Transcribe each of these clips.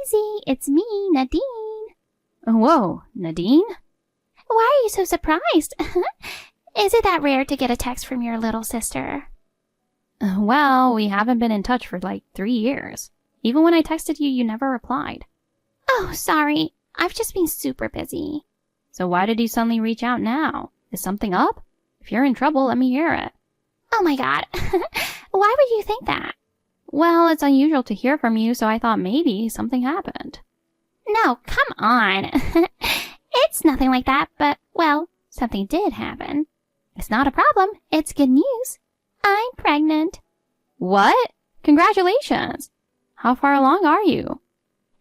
Maisie, it's me, Nadine. Whoa, Nadine? Why are you so surprised? Is it that rare to get a text from your little sister? Well, we haven't been in touch for like 3 years. Even when I texted you, you never replied. Oh, sorry. I've just been super busy. So why did you suddenly reach out now? Is something up? If you're in trouble, let me hear it. Oh my god. Why would you think that? Well, it's unusual to hear from you, so I thought maybe something happened. No, come on. It's nothing like that, but, well, something did happen. It's not a problem. It's good news. I'm pregnant. What? Congratulations! How far along are you?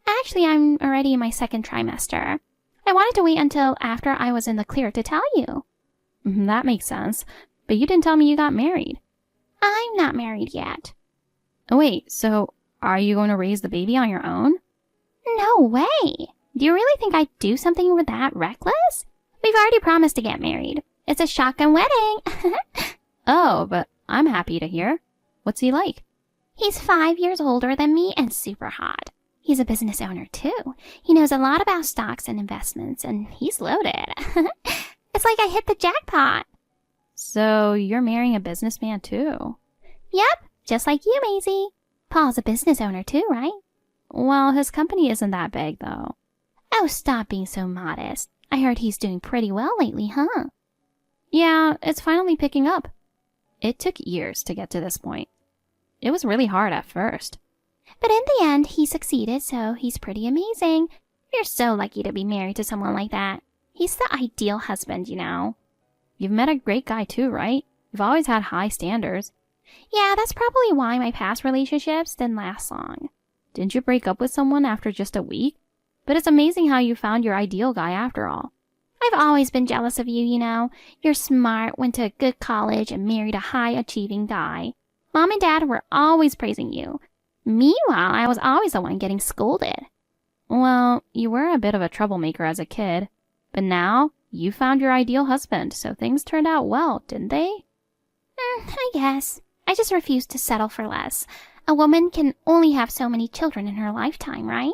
Actually, I'm already in my second trimester. I wanted to wait until after I was in the clear to tell you. That makes sense. But you didn't tell me you got married. I'm not married yet. Oh, wait, so are you going to raise the baby on your own? No way! Do you really think I'd do something with that reckless? We've already promised to get married. It's a shotgun wedding. Oh, but I'm happy to hear. What's he like? He's 5 years older than me and super hot. He's a business owner too. He knows a lot about stocks and investments, and he's loaded. It's like I hit the jackpot. So you're marrying a businessman too? Yep, just like you, Maisie. Paul's a business owner too, right? Well, his company isn't that big though. Oh, stop being so modest. I heard he's doing pretty well lately, huh? Yeah, it's finally picking up. It took years to get to this point. It was really hard at first. But in the end, he succeeded, so he's pretty amazing. You're so lucky to be married to someone like that. He's the ideal husband, you know. You've met a great guy too, right? You've always had high standards. Yeah, that's probably why my past relationships didn't last long. Didn't you break up with someone after just a week? But it's amazing how you found your ideal guy after all. I've always been jealous of you, you know. You're smart, went to a good college, and married a high-achieving guy. Mom and Dad were always praising you. Meanwhile, I was always the one getting scolded. Well, you were a bit of a troublemaker as a kid. But now, you found your ideal husband, so things turned out well, didn't they? I guess. I just refuse to settle for less. A woman can only have so many children in her lifetime, right?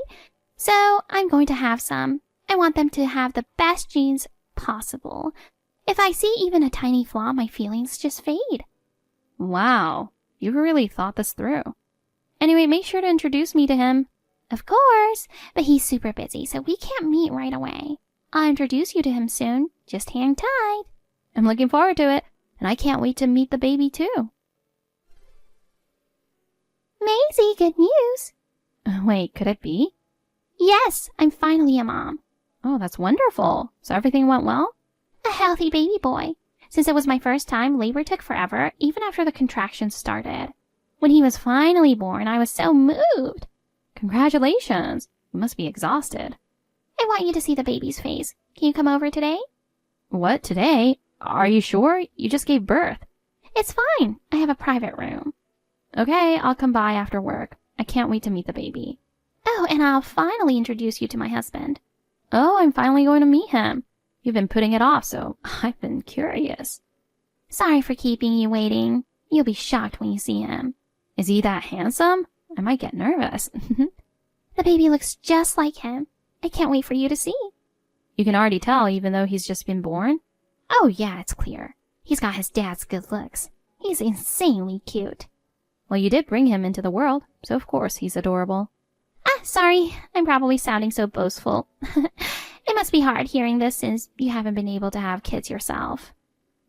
So, I'm going to have some. I want them to have the best genes possible. If I see even a tiny flaw, my feelings just fade. Wow, you really thought this through. Anyway, make sure to introduce me to him. Of course, but he's super busy, so we can't meet right away. I'll introduce you to him soon. Just hang tight. I'm looking forward to it, and I can't wait to meet the baby too. Maisie, good news. Wait, could it be? Yes, I'm finally a mom. Oh, that's wonderful. So everything went well? A healthy baby boy. Since it was my first time, labor took forever, even after the contractions started. When he was finally born, I was so moved. Congratulations. You must be exhausted. I want you to see the baby's face. Can you come over today? What, today? Are you sure? You just gave birth. It's fine. I have a private room. Okay, I'll come by after work. I can't wait to meet the baby. Oh, and I'll finally introduce you to my husband. Oh, I'm finally going to meet him. You've been putting it off, so I've been curious. Sorry for keeping you waiting. You'll be shocked when you see him. Is he that handsome? I might get nervous. The baby looks just like him. I can't wait for you to see. You can already tell, even though he's just been born? Oh yeah, it's clear. He's got his dad's good looks. He's insanely cute. Well, you did bring him into the world, so of course he's adorable. Sorry. I'm probably sounding so boastful. It must be hard hearing this since you haven't been able to have kids yourself.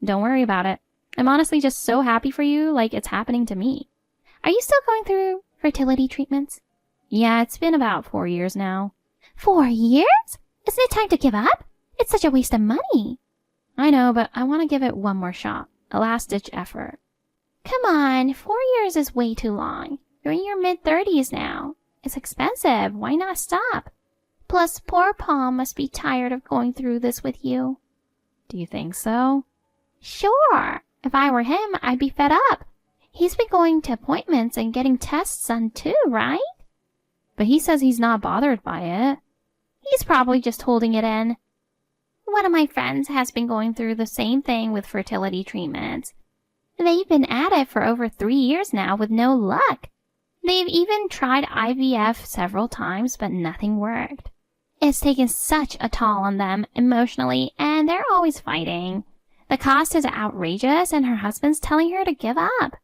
Don't worry about it. I'm honestly just so happy for you, like it's happening to me. Are you still going through fertility treatments? Yeah, it's been about 4 years now. 4 years? Isn't it time to give up? It's such a waste of money. I know, but I want to give it one more shot. A last-ditch effort. Come on, 4 years is way too long. You're in your mid-30s now. It's expensive. Why not stop? Plus, poor Paul must be tired of going through this with you. Do you think so? Sure. If I were him, I'd be fed up. He's been going to appointments and getting tests done too, right? But he says he's not bothered by it. He's probably just holding it in. One of my friends has been going through the same thing with fertility treatments. They've been at it for over 3 years now with no luck. They've even tried IVF several times, but nothing worked. It's taken such a toll on them emotionally, and they're always fighting. The cost is outrageous, and her husband's telling her to give up.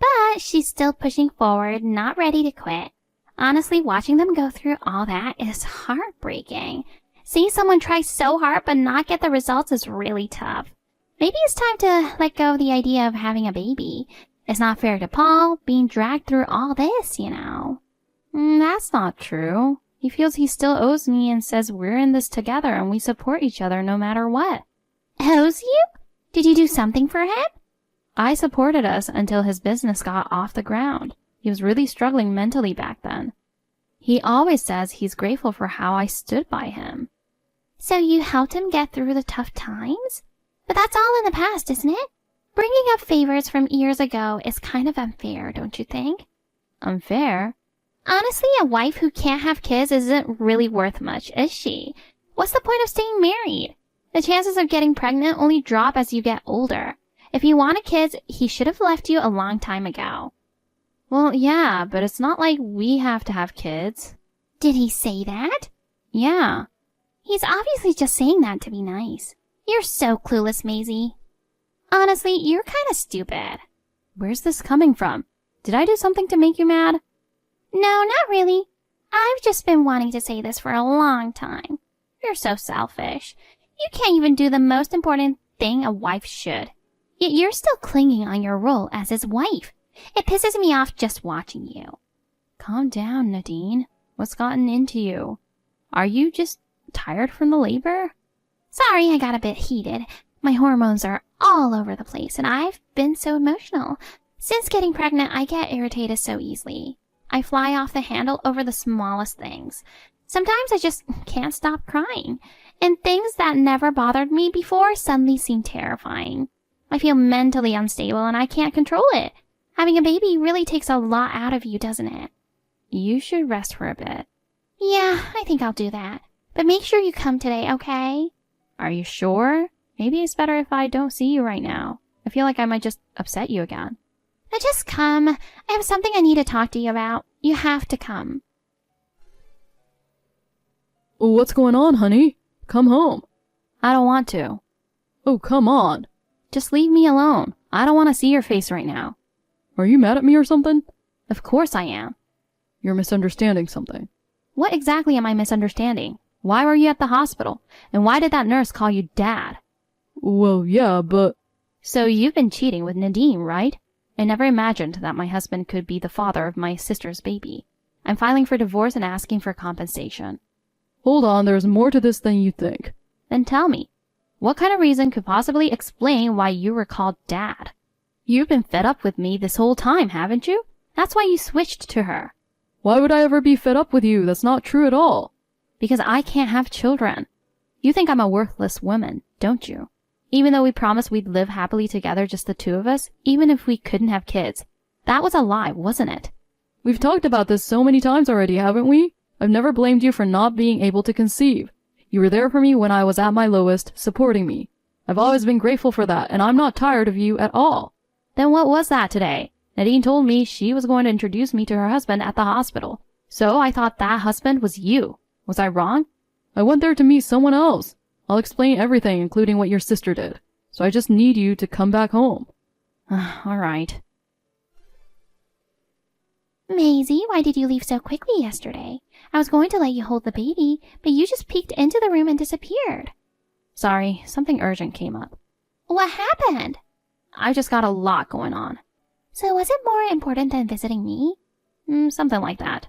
But she's still pushing forward, not ready to quit. Honestly, watching them go through all that is heartbreaking. Seeing someone try so hard but not get the results is really tough. Maybe it's time to let go of the idea of having a baby. It's not fair to Paul being dragged through all this, you know. That's not true. He feels he still owes me and says we're in this together and we support each other no matter what. Owes you? Did you do something for him? I supported us until his business got off the ground. He was really struggling mentally back then. He always says he's grateful for how I stood by him. So you helped him get through the tough times? But that's all in the past, isn't it? Bringing up favors from years ago is kind of unfair, don't you think? Unfair? Honestly, a wife who can't have kids isn't really worth much, is she? What's the point of staying married? The chances of getting pregnant only drop as you get older. If he wanted kids, he should have left you a long time ago. Well, yeah, but it's not like we have to have kids. Did he say that? Yeah. He's obviously just saying that to be nice. You're so clueless, Maisie. Honestly, you're kind of stupid. Where's this coming from? Did I do something to make you mad? No, not really. I've just been wanting to say this for a long time. You're so selfish. You can't even do the most important thing a wife should. Yet you're still clinging on your role as his wife. It pisses me off just watching you. Calm down, Nadine. What's gotten into you? Are you just tired from the labor? Sorry, I got a bit heated. My hormones are all over the place, and I've been so emotional. Since getting pregnant, I get irritated so easily. I fly off the handle over the smallest things. Sometimes I just can't stop crying, and things that never bothered me before suddenly seem terrifying. I feel mentally unstable, and I can't control it. Having a baby really takes a lot out of you, doesn't it? You should rest for a bit. Yeah, I think I'll do that. But make sure you come today, okay? Are you sure? Maybe it's better if I don't see you right now. I feel like I might just upset you again. Now just come. I have something I need to talk to you about. You have to come. Oh, what's going on, honey? Come home. I don't want to. Oh, come on. Just leave me alone. I don't want to see your face right now. Are you mad at me or something? Of course I am. You're misunderstanding something. What exactly am I misunderstanding? Why were you at the hospital? And why did that nurse call you Dad? Well, yeah, but... So you've been cheating with Nadine, right? I never imagined that my husband could be the father of my sister's baby. I'm filing for divorce and asking for compensation. Hold on, there's more to this than you think. Then tell me, what kind of reason could possibly explain why you were called Dad? You've been fed up with me this whole time, haven't you? That's why you switched to her. Why would I ever be fed up with you? That's not true at all. Because I can't have children. You think I'm a worthless woman, don't you? Even though we promised we'd live happily together, just the two of us, even if we couldn't have kids. That was a lie, wasn't it? We've talked about this so many times already, haven't we? I've never blamed you for not being able to conceive. You were there for me when I was at my lowest, supporting me. I've always been grateful for that, and I'm not tired of you at all. Then what was that today? Nadine told me she was going to introduce me to her husband at the hospital. So I thought that husband was you. Was I wrong? I went there to meet someone else. I'll explain everything, including what your sister did. So I just need you to come back home. All right. Maisie, why did you leave so quickly yesterday? I was going to let you hold the baby, but you just peeked into the room and disappeared. Sorry, something urgent came up. What happened? I just got a lot going on. So was it more important than visiting me? Something like that.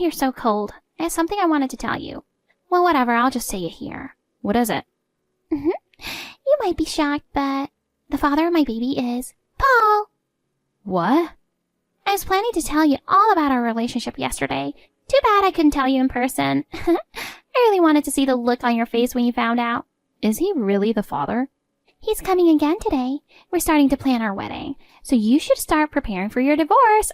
You're so cold. I have something I wanted to tell you. Well, whatever, I'll just say it here. What is it? You might be shocked, but the father of my baby is Paul. What? I was planning to tell you all about our relationship yesterday. Too bad I couldn't tell you in person. I really wanted to see the look on your face when you found out. Is he really the father? He's coming again today. We're starting to plan our wedding, so you should start preparing for your divorce.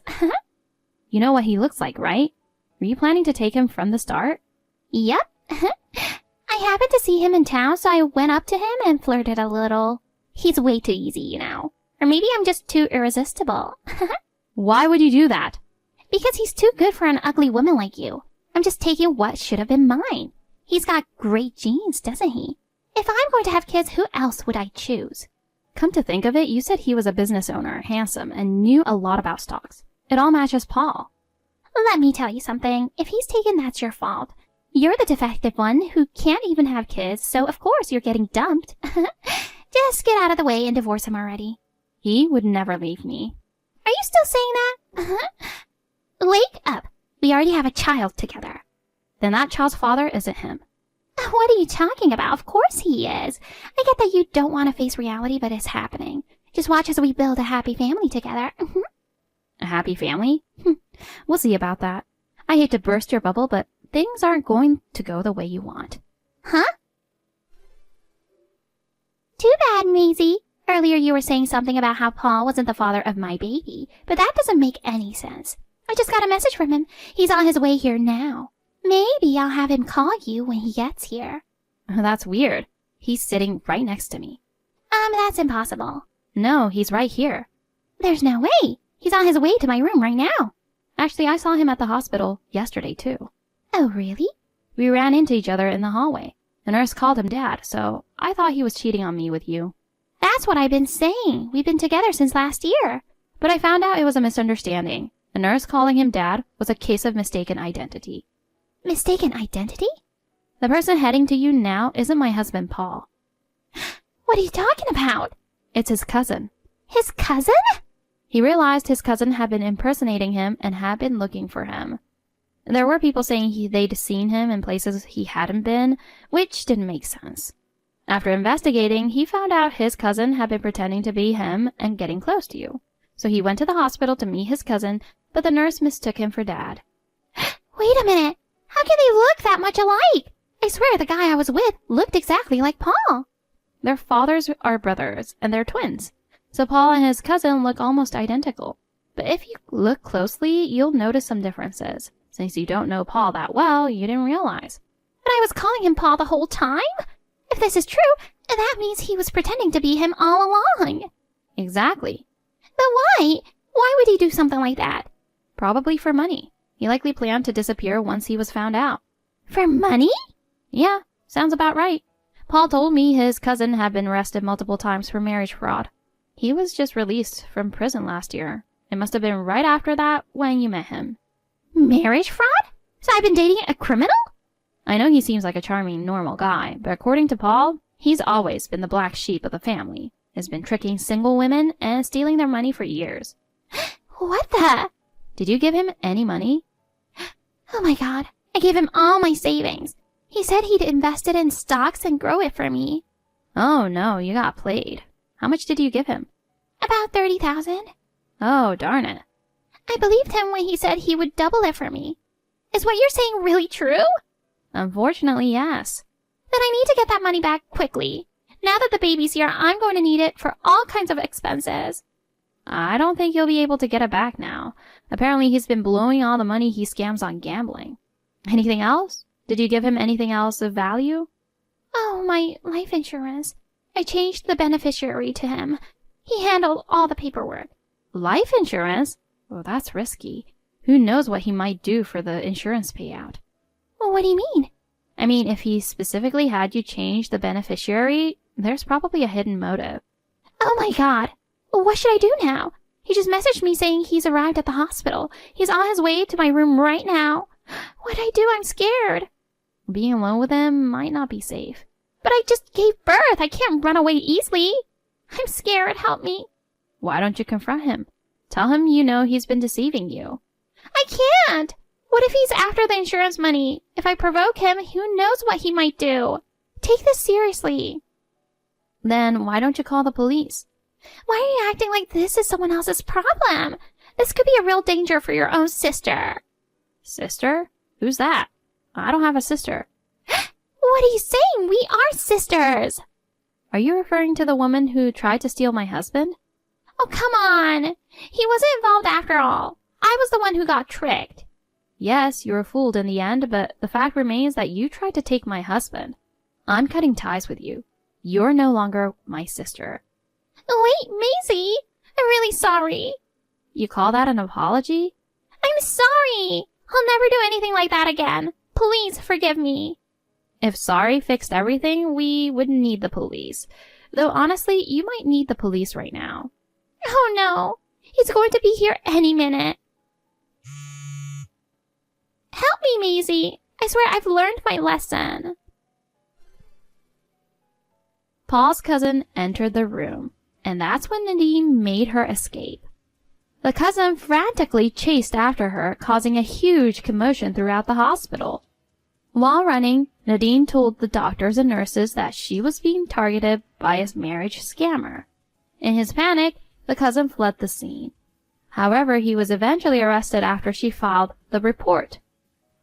You know what he looks like, right? Were you planning to take him from the start? Yep. I happened to see him in town, so I went up to him and flirted a little. He's way too easy, you know. Or maybe I'm just too irresistible. Why would you do that? Because he's too good for an ugly woman like you. I'm just taking what should have been mine. He's got great genes, doesn't he? If I'm going to have kids, who else would I choose? Come to think of it, you said he was a business owner, handsome, and knew a lot about stocks. It all matches Paul. Let me tell you something. If he's taken, that's your fault. You're the defective one who can't even have kids, so of course you're getting dumped. Just get out of the way and divorce him already. He would never leave me. Are you still saying that? Wake up. We already have a child together. Then that child's father isn't him. What are you talking about? Of course he is. I get that you don't want to face reality, but it's happening. Just watch as we build a happy family together. A happy family? We'll see about that. I hate to burst your bubble, but things aren't going to go the way you want. Huh? Too bad, Maisie. Earlier you were saying something about how Paul wasn't the father of my baby, but that doesn't make any sense. I just got a message from him. He's on his way here now. Maybe I'll have him call you when he gets here. That's weird. He's sitting right next to me. That's impossible. No, he's right here. There's no way. He's on his way to my room right now. Actually, I saw him at the hospital yesterday, too. Oh, really? We ran into each other in the hallway. The nurse called him Dad, so I thought he was cheating on me with you. That's what I've been saying. We've been together since last year. But I found out it was a misunderstanding. The nurse calling him Dad was a case of mistaken identity. Mistaken identity? The person heading to you now isn't my husband, Paul. What are you talking about? It's his cousin. His cousin? He realized his cousin had been impersonating him and had been looking for him. There were people saying they'd seen him in places he hadn't been, which didn't make sense. After investigating, he found out his cousin had been pretending to be him and getting close to you. So he went to the hospital to meet his cousin, but the nurse mistook him for Dad. Wait a minute. How can they look that much alike? I swear the guy I was with looked exactly like Paul. Their fathers are brothers, and they're twins. So Paul and his cousin look almost identical. But if you look closely, you'll notice some differences. Since you don't know Paul that well, you didn't realize. But I was calling him Paul the whole time? If this is true, that means he was pretending to be him all along. Exactly. But why? Why would he do something like that? Probably for money. He likely planned to disappear once he was found out. For money? Yeah, sounds about right. Paul told me his cousin had been arrested multiple times for marriage fraud. He was just released from prison last year. It must have been right after that when you met him. Marriage fraud? So I've been dating a criminal? I know he seems like a charming, normal guy, but according to Paul, he's always been the black sheep of the family. Has been tricking single women and stealing their money for years. What the? Did you give him any money? Oh my god, I gave him all my savings. He said he'd invest it in stocks and grow it for me. Oh no, you got played. How much did you give him? About 30,000. Oh, darn it. I believed him when he said he would double it for me. Is what you're saying really true? Unfortunately, yes. Then I need to get that money back quickly. Now that the baby's here, I'm going to need it for all kinds of expenses. I don't think you'll be able to get it back now. Apparently he's been blowing all the money he scams on gambling. Anything else? Did you give him anything else of value? Oh, my life insurance. I changed the beneficiary to him. He handled all the paperwork. Life insurance? Oh, that's risky. Who knows what he might do for the insurance payout? Well, what do you mean? I mean, if he specifically had you change the beneficiary, there's probably a hidden motive. Oh my god. What should I do now? He just messaged me saying he's arrived at the hospital. He's on his way to my room right now. What'd I do? I'm scared. Being alone with him might not be safe. But I just gave birth. I can't run away easily. I'm scared. Help me. Why don't you confront him? Tell him you know he's been deceiving you. I can't. What if he's after the insurance money? If I provoke him, who knows what he might do? Take this seriously. Then why don't you call the police? Why are you acting like this is someone else's problem? This could be a real danger for your own sister. Sister? Who's that? I don't have a sister. What are you saying? We are sisters. Are you referring to the woman who tried to steal my husband? Oh, come on. He wasn't involved after all. I was the one who got tricked. Yes, you were fooled in the end, but the fact remains that you tried to take my husband. I'm cutting ties with you. You're no longer my sister. Wait, Maisie. I'm really sorry. You call that an apology? I'm sorry. I'll never do anything like that again. Please forgive me. If sorry fixed everything, we wouldn't need the police. Though honestly, you might need the police right now. Oh no. He's going to be here any minute. Help me, Maisie. I swear I've learned my lesson. Paul's cousin entered the room, and that's when Nadine made her escape. The cousin frantically chased after her, causing a huge commotion throughout the hospital. While running, Nadine told the doctors and nurses that she was being targeted by a marriage scammer. In his panic, the cousin fled the scene. However, he was eventually arrested after she filed the report.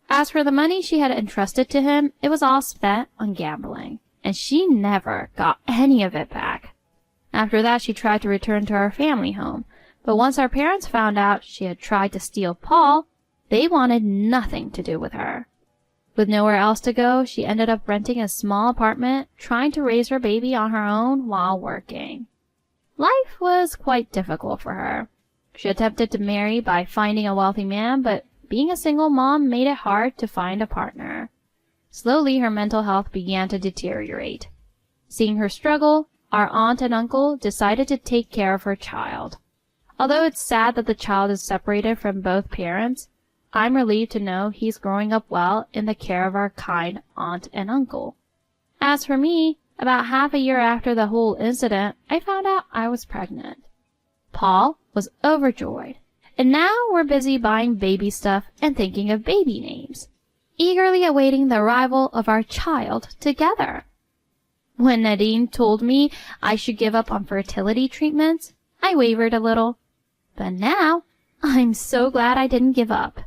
As for the money she had entrusted to him, it was all spent on gambling, and she never got any of it back. After that, she tried to return to her family home, but once her parents found out she had tried to steal Paul, they wanted nothing to do with her. With nowhere else to go, she ended up renting a small apartment, trying to raise her baby on her own while working. Life was quite difficult for her. She attempted to marry by finding a wealthy man, but being a single mom made it hard to find a partner. Slowly, her mental health began to deteriorate. Seeing her struggle, our aunt and uncle decided to take care of her child. Although it's sad that the child is separated from both parents, I'm relieved to know he's growing up well in the care of our kind aunt and uncle. As for me, about half a year after the whole incident, I found out I was pregnant. Paul was overjoyed, and now we're busy buying baby stuff and thinking of baby names, eagerly awaiting the arrival of our child together. When Nadine told me I should give up on fertility treatments, I wavered a little. But now, I'm so glad I didn't give up.